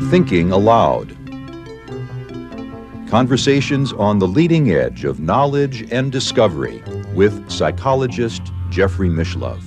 Thinking Aloud. Conversations on the leading edge of knowledge and discovery with psychologist Jeffrey Mishlove.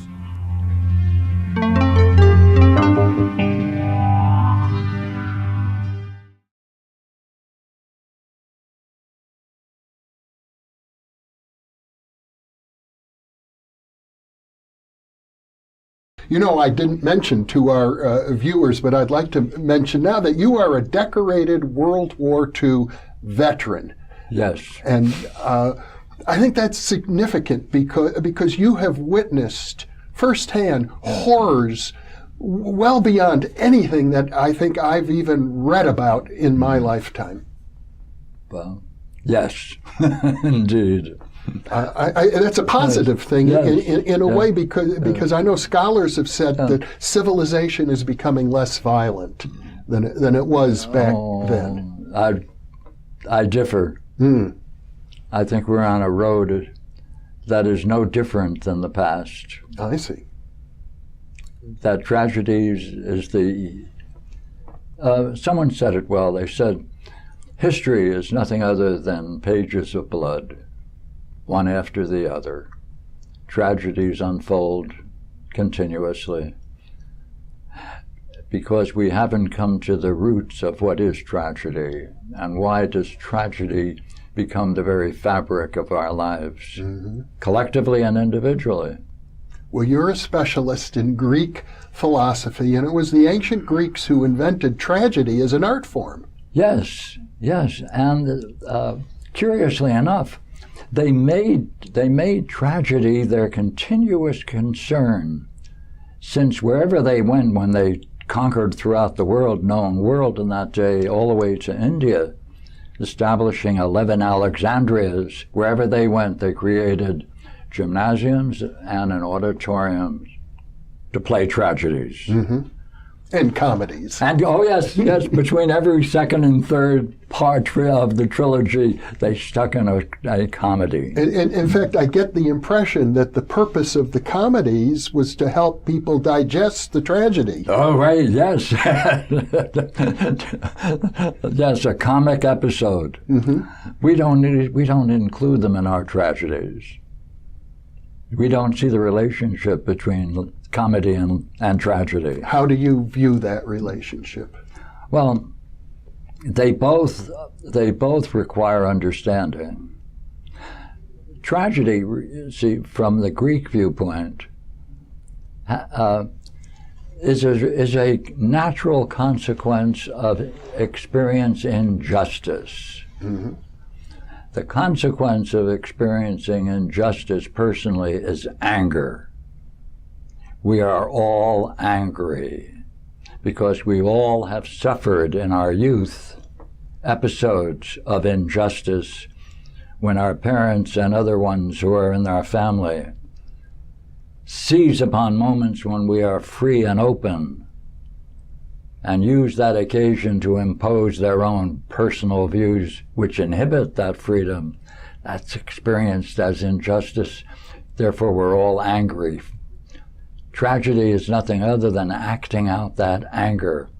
You know, I didn't mention to our viewers, but I'd like to mention now that you are a decorated World War II veteran. Yes. And I think that's significant because you have witnessed firsthand horrors well beyond anything that I think I've even read about in my lifetime. Well, yes, indeed. That's a positive thing in a way because I know scholars have said that civilization is becoming less violent than it was back then. I differ. I think we're on a road that is no different than the past. I see. That tragedy is the... someone said it well. They said, history is nothing other than pages of blood, one after the other. Tragedies unfold continuously because we haven't come to the roots of what is tragedy and why does tragedy become the very fabric of our lives, collectively and individually. Well, you're a specialist in Greek philosophy, and it was the ancient Greeks who invented tragedy as an art form. Yes, and curiously enough, they made tragedy their continuous concern, since wherever they went, when they conquered throughout the known world in that day, all the way to India, establishing 11 Alexandrias, wherever they went, they created gymnasiums and an auditorium to play tragedies. And comedies. And yes, between every second and third part of the trilogy, they stuck in a comedy. And in fact, I get the impression that the purpose of the comedies was to help people digest the tragedy. Oh, right, yes. Yes, a comic episode. We don't include them in our tragedies. We don't see the relationship between comedy and tragedy. How do you view that relationship? Well, they both require understanding. Tragedy, see, from the Greek viewpoint, is a natural consequence of experience injustice. The consequence of experiencing injustice personally is anger. We are all angry because we all have suffered in our youth episodes of injustice when our parents and other ones who are in our family seize upon moments when we are free and open and use that occasion to impose their own personal views which inhibit that freedom. That's experienced as injustice. Therefore, we're all angry. Tragedy is nothing other than acting out that anger